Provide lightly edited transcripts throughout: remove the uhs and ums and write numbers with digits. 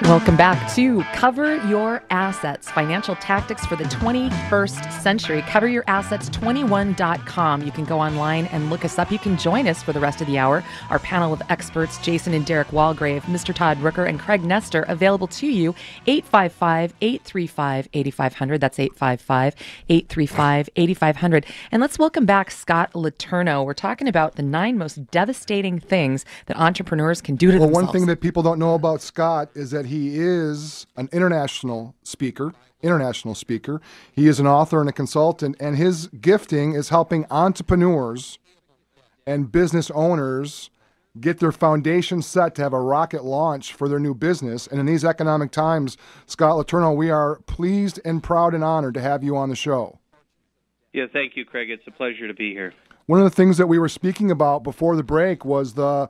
Welcome back to Cover Your Assets, Financial Tactics for the 21st Century. CoverYourAssets21.com. You can go online and look us up. You can join us for the rest of the hour. Our panel of experts, Jason and Derek Walgrave, Mr. Todd Rooker, and Craig Nestor, available to you, 855-835-8500. That's 855-835-8500. And let's welcome back Scott Letourneau. We're talking about the 9 most devastating things that entrepreneurs can do to themselves. One thing that people don't know about Scott is that he is an international speaker. He is an author and a consultant, and his gifting is helping entrepreneurs and business owners get their foundation set to have a rocket launch for their new business. And in these economic times, Scott Letourneau, we are pleased and proud and honored to have you on the show. Yeah, thank you, Craig. It's a pleasure to be here. One of the things that we were speaking about before the break was your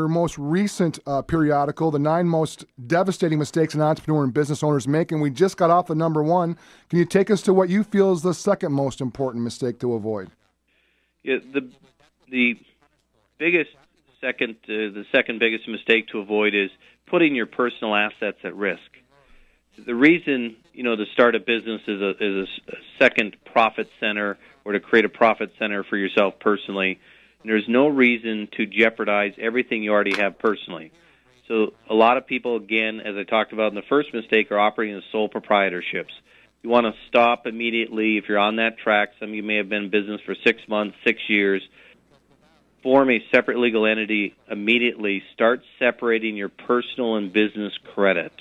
most recent periodical, the 9 most devastating mistakes an entrepreneur and business owners make, and we just got off the number 1. Can you take us to what you feel is the second most important mistake to avoid? Yeah, the second biggest mistake to avoid is putting your personal assets at risk. The reason to start a business is a second profit center, or to create a profit center for yourself personally. There's no reason to jeopardize everything you already have personally. So a lot of people, again, as I talked about in the first mistake, are operating as sole proprietorships. You want to stop immediately if you're on that track. Some of you may have been in business for 6 months, 6 years. Form a separate legal entity immediately. Start separating your personal and business credit.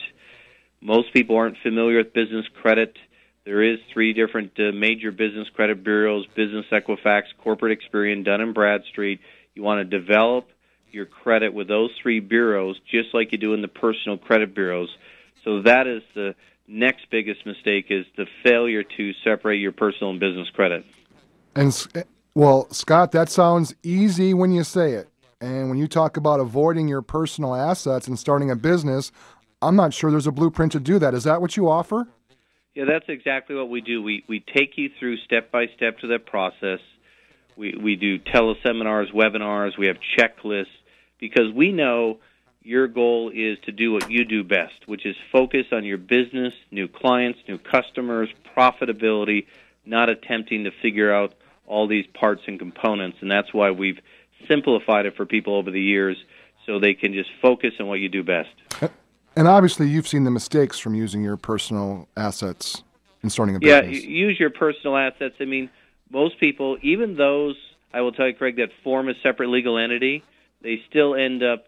Most people aren't familiar with business credit. There is 3 different major business credit bureaus: Business Equifax, Corporate Experian, Dun & Bradstreet. You want to develop your credit with those 3 bureaus just like you do in the personal credit bureaus. So that is the next biggest mistake, is the failure to separate your personal and business credit. And, well, Scott, that sounds easy when you say it. And when you talk about avoiding your personal assets and starting a business, I'm not sure there's a blueprint to do that. Is that what you offer? Yeah, that's exactly what we do. We take you through step-by-step to that process. We do teleseminars, webinars. We have checklists, because we know your goal is to do what you do best, which is focus on your business, new clients, new customers, profitability, not attempting to figure out all these parts and components. And that's why we've simplified it for people over the years, so they can just focus on what you do best. And obviously, you've seen the mistakes from using your personal assets in starting a business. Yeah, use your personal assets. I mean, most people, even those, I will tell you, Craig, that form a separate legal entity, they still end up,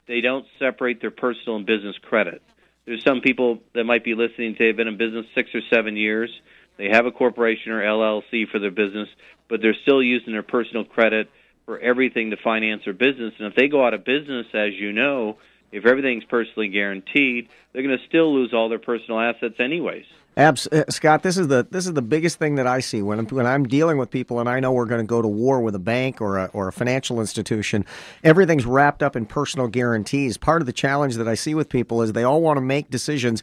they don't separate their personal and business credit. There's some people that might be listening today, have been in business 6 or 7 years. They have a corporation or LLC for their business, but they're still using their personal credit for everything to finance their business. And if they go out of business, as you know, if everything's personally guaranteed, they're going to still lose all their personal assets anyways. Scott, this is the biggest thing that I see when I'm dealing with people, and I know we're going to go to war with a bank or a financial institution. Everything's wrapped up in personal guarantees. Part of the challenge that I see with people is they all want to make decisions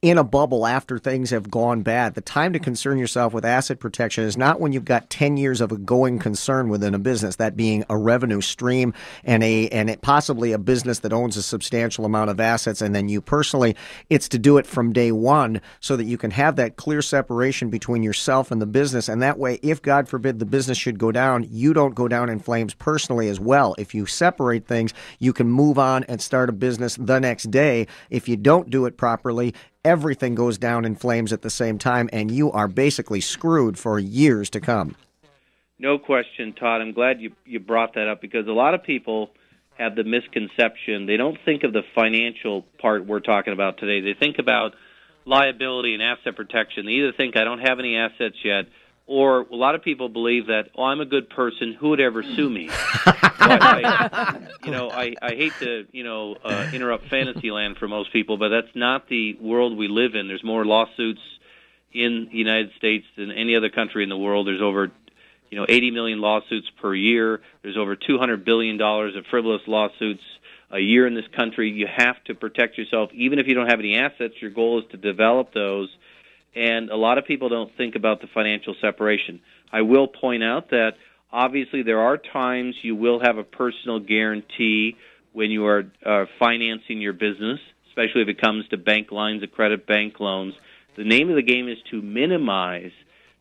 in a bubble after things have gone bad. The time to concern yourself with asset protection is not when you've got 10 years of a going concern within a business, that being a revenue stream and possibly a business that owns a substantial amount of assets, and then you personally. It's to do it from day one so that you can have that clear separation between yourself and the business, and that way, if God forbid the business should go down, you don't go down in flames personally as well. If you separate things, you can move on and start a business the next day. If you don't do it properly, everything goes down in flames at the same time, and you are basically screwed for years to come. No question, Todd. I'm glad you brought that up, because a lot of people have the misconception. They don't think of the financial part we're talking about today. They think about liability and asset protection. They either think, I don't have any assets yet, or a lot of people believe that, I'm a good person, who would ever sue me? I hate to, interrupt Fantasyland for most people, but that's not the world we live in. There's more lawsuits in the United States than any other country in the world. There's over, 80 million lawsuits per year. There's over $200 billion of frivolous lawsuits a year in this country. You have to protect yourself. Even if you don't have any assets, your goal is to develop those. And a lot of people don't think about the financial separation. I will point out that obviously there are times you will have a personal guarantee when you are financing your business, especially if it comes to bank lines of credit, bank loans. The name of the game is to minimize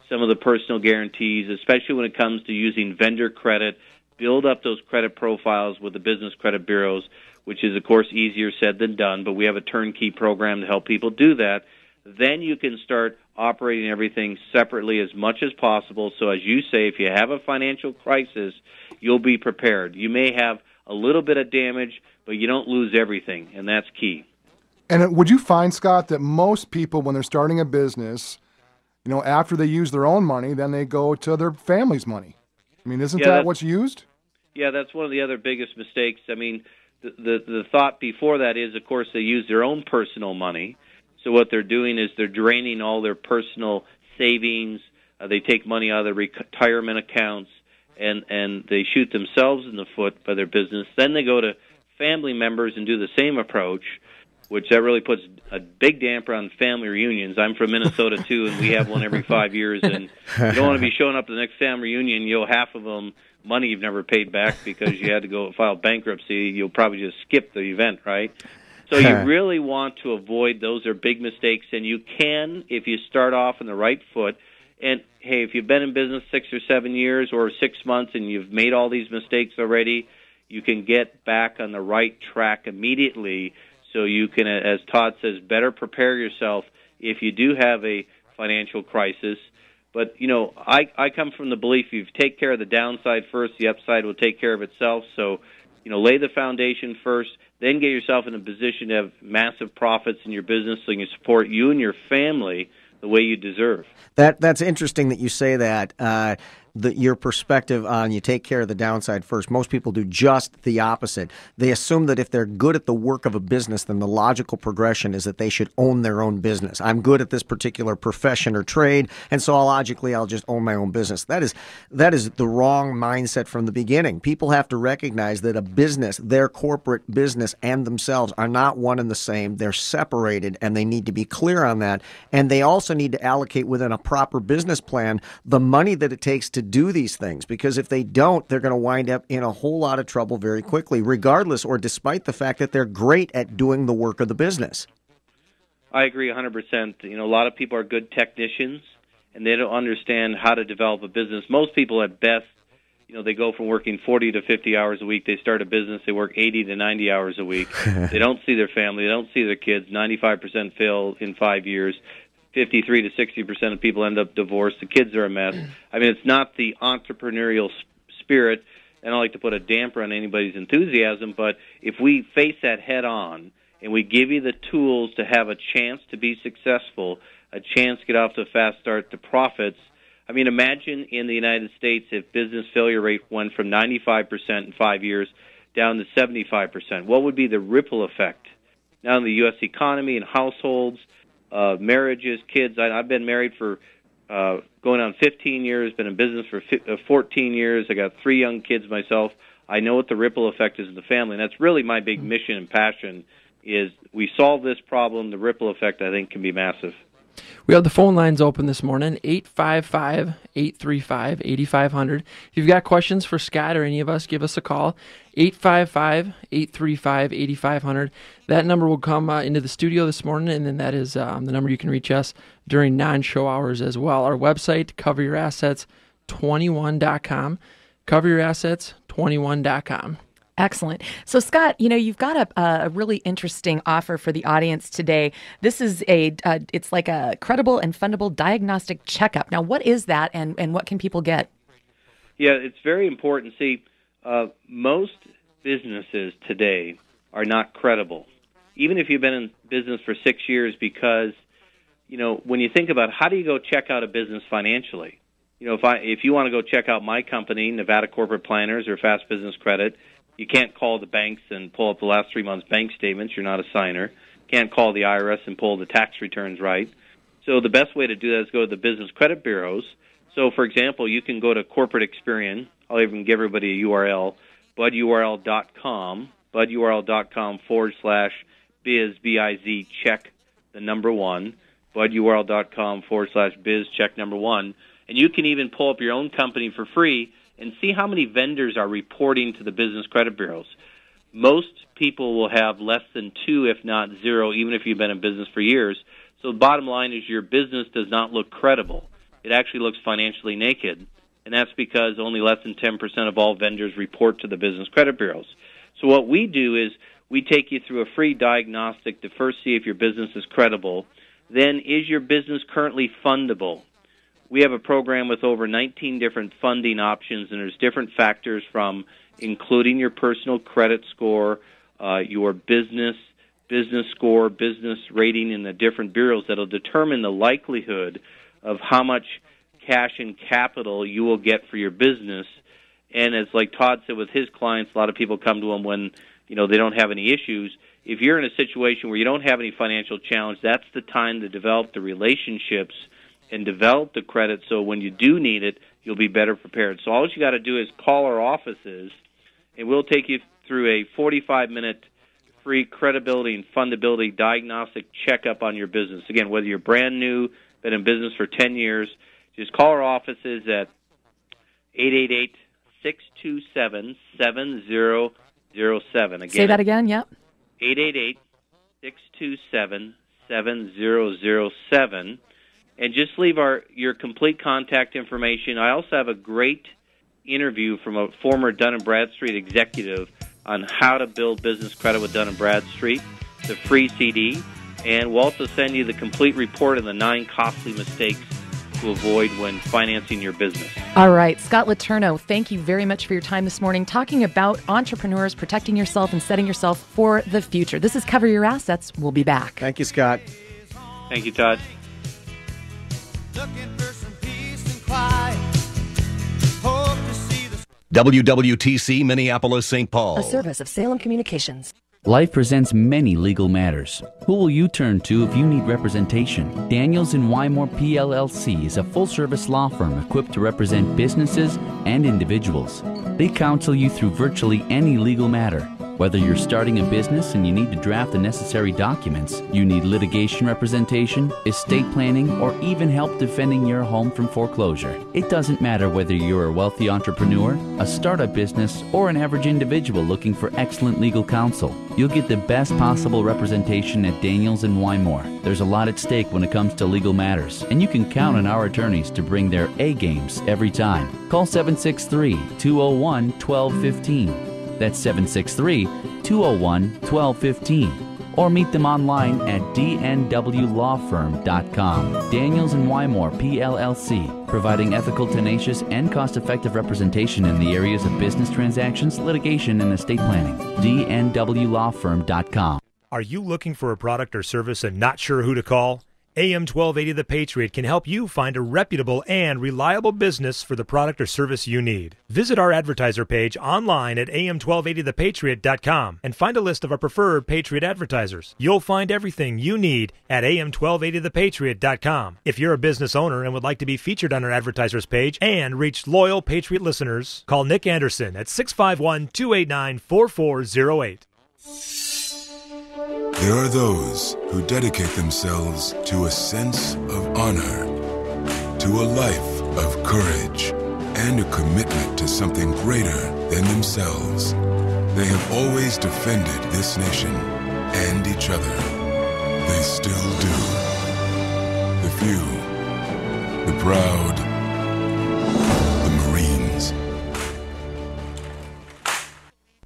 some of the personal guarantees, especially when it comes to using vendor credit, build up those credit profiles with the business credit bureaus, which is, of course, easier said than done, but we have a turnkey program to help people do that. Then you can start operating everything separately as much as possible. So as you say, if you have a financial crisis, you'll be prepared. You may have a little bit of damage, but you don't lose everything, and that's key. And would you find, Scott, that most people, when they're starting a business, after they use their own money, then they go to their family's money? I mean, isn't that what's used? Yeah, that's one of the other biggest mistakes. I mean, the thought before that is, of course, they use their own personal money. So what they're doing is they're draining all their personal savings. They take money out of their retirement accounts, and they shoot themselves in the foot by their business. Then they go to family members and do the same approach, which that really puts a big damper on family reunions. I'm from Minnesota, too, and we have one every 5 years. And you don't want to be showing up to the next family reunion. Half of them money you've never paid back because you had to go file bankruptcy. You'll probably just skip the event, right? So you really want to avoid those are big mistakes, and you can if you start off on the right foot. And, hey, if you've been in business 6 or 7 years or 6 months and you've made all these mistakes already, you can get back on the right track immediately so you can, as Todd says, better prepare yourself if you do have a financial crisis. But, I come from the belief if you take care of the downside first, the upside will take care of itself. So, lay the foundation first, then get yourself in a position to have massive profits in your business so you can support you and your family the way you deserve. That's interesting that you say that. Your perspective on you take care of the downside first. Most people do just the opposite. They assume that if they're good at the work of a business, then the logical progression is that they should own their own business. I'm good at this particular profession or trade, and so logically I'll just own my own business. That is the wrong mindset from the beginning. People have to recognize that a business, their corporate business and themselves are not one and the same. They're separated, and they need to be clear on that. And they also need to allocate within a proper business plan the money that it takes to do these things, because if they don't, they're going to wind up in a whole lot of trouble very quickly, regardless or despite the fact that they're great at doing the work of the business. I agree 100%. A lot of people are good technicians, and they don't understand how to develop a business. Most people at best, they go from working 40 to 50 hours a week. They start a business, they work 80 to 90 hours a week. They don't see their family. They don't see their kids. 95% fail in 5 years. 53 to 60% of people end up divorced. The kids are a mess. I mean, it's not the entrepreneurial spirit, and I don't like to put a damper on anybody's enthusiasm, but if we face that head on and we give you the tools to have a chance to be successful, a chance to get off to a fast start to profits, I mean, imagine in the United States if business failure rate went from 95% in 5 years down to 75%. What would be the ripple effect? Now in the U.S. economy and households, marriages, kids. I've been married for going on 15 years, been in business for 14 years. I got 3 young kids myself. I know what the ripple effect is in the family, and that's really my big mission and passion is we solve this problem. The ripple effect, I think, can be massive. We have the phone lines open this morning, 855-835-8500. If you've got questions for Scott or any of us, give us a call, 855-835-8500. That number will come into the studio this morning, and then that is the number you can reach us during non-show hours as well. Our website, coveryourassets21.com, coveryourassets21.com. Excellent. So, Scott, you've got a really interesting offer for the audience today. This is it's like a credible and fundable diagnostic checkup. Now, what is that, and what can people get? Yeah, it's very important. See, most businesses today are not credible, even if you've been in business for 6 years, because, when you think about how do you go check out a business financially? If you want to go check out my company, Nevada Corporate Planners or Fast Business Credit, you can't call the banks and pull up the last 3 months' bank statements. You're not a signer. Can't call the IRS and pull the tax returns right. So the best way to do that is go to the business credit bureaus. So, for example, you can go to Corporate Experian. I'll even give everybody a URL, budurl.com, budurl.com/biz, B-I-Z, check the number 1, budurl.com/biz, check number 1. And you can even pull up your own company for free and see how many vendors are reporting to the business credit bureaus. Most people will have less than 2, if not 0, even if you've been in business for years. So the bottom line is your business does not look credible. It actually looks financially naked, and that's because only less than 10% of all vendors report to the business credit bureaus. So what we do is we take you through a free diagnostic to first see if your business is credible. Then, is your business currently fundable? We have a program with over 19 different funding options, and there's different factors from including your personal credit score, your business score, business rating in the different bureaus that'll determine the likelihood of how much cash and capital you will get for your business. And as like Todd said with his clients, a lot of people come to him when they don't have any issues. If you're in a situation where you don't have any financial challenge, that's the time to develop the relationships and develop the credit so when you do need it, you'll be better prepared. So all you got to do is call our offices, and we'll take you through a 45-minute free credibility and fundability diagnostic checkup on your business. Again, whether you're brand new, been in business for 10 years, just call our offices at 888-627-7007. Again, say that again, yep. 888-627-7007. And just leave your complete contact information. I also have a great interview from a former Dun & Bradstreet executive on how to build business credit with Dun & Bradstreet. It's a free CD. And we'll also send you the complete report on the 9 costly mistakes to avoid when financing your business. All right. Scott Letourneau, thank you very much for your time this morning talking about entrepreneurs, protecting yourself, and setting yourself for the future. This is Cover Your Assets. We'll be back. Thank you, Scott. Thank you, Todd. WWTC Minneapolis, St. Paul. A service of Salem Communications. Life presents many legal matters. Who will you turn to if you need representation? Daniels & Wymore PLLC is a full-service law firm equipped to represent businesses and individuals. They counsel you through virtually any legal matter. Whether you're starting a business and you need to draft the necessary documents, you need litigation representation, estate planning, or even help defending your home from foreclosure. It doesn't matter whether you're a wealthy entrepreneur, a startup business, or an average individual looking for excellent legal counsel. You'll get the best possible representation at Daniels & Wymore. There's a lot at stake when it comes to legal matters, and you can count on our attorneys to bring their A-games every time. Call 763-201-1215. That's 763-201-1215. Or meet them online at dnwlawfirm.com. Daniels & Wymore, PLLC, providing ethical, tenacious, and cost-effective representation in the areas of business transactions, litigation, and estate planning. dnwlawfirm.com. Are you looking for a product or service and not sure who to call? AM 1280 The Patriot can help you find a reputable and reliable business for the product or service you need. Visit our advertiser page online at am1280thepatriot.com and find a list of our preferred Patriot advertisers. You'll find everything you need at am1280thepatriot.com. If you're a business owner and would like to be featured on our advertisers page and reach loyal Patriot listeners, call Nick Anderson at 651-289-4408. There are those who dedicate themselves to a sense of honor, to a life of courage, and a commitment to something greater than themselves. They have always defended this nation and each other. They still do. The few, the proud, the Marines.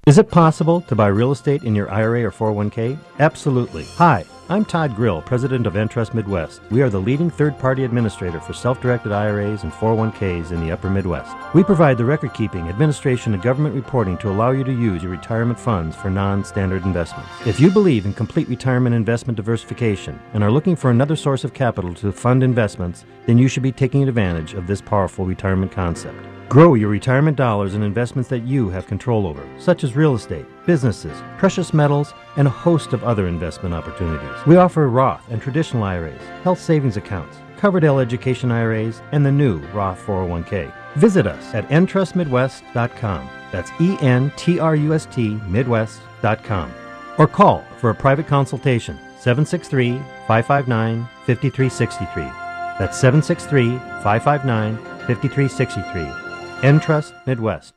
Is it possible to buy real estate in your IRA or 401k? Absolutely. Hi, I'm Todd Grill, president of Entrust Midwest. We are the leading third-party administrator for self-directed IRAs and 401ks in the upper Midwest. We provide the record-keeping, administration, and government reporting to allow you to use your retirement funds for non-standard investments. If you believe in complete retirement investment diversification and are looking for another source of capital to fund investments, then you should be taking advantage of this powerful retirement concept. Grow your retirement dollars in investments that you have control over, such as real estate, businesses, precious metals, and a host of other investment opportunities. We offer Roth and traditional IRAs, health savings accounts, Coverdell education IRAs, and the new Roth 401k. Visit us at entrustmidwest.com. That's ENTRUST Midwest.com. Or call for a private consultation, 763-559-5363. That's 763-559-5363. Entrust Midwest.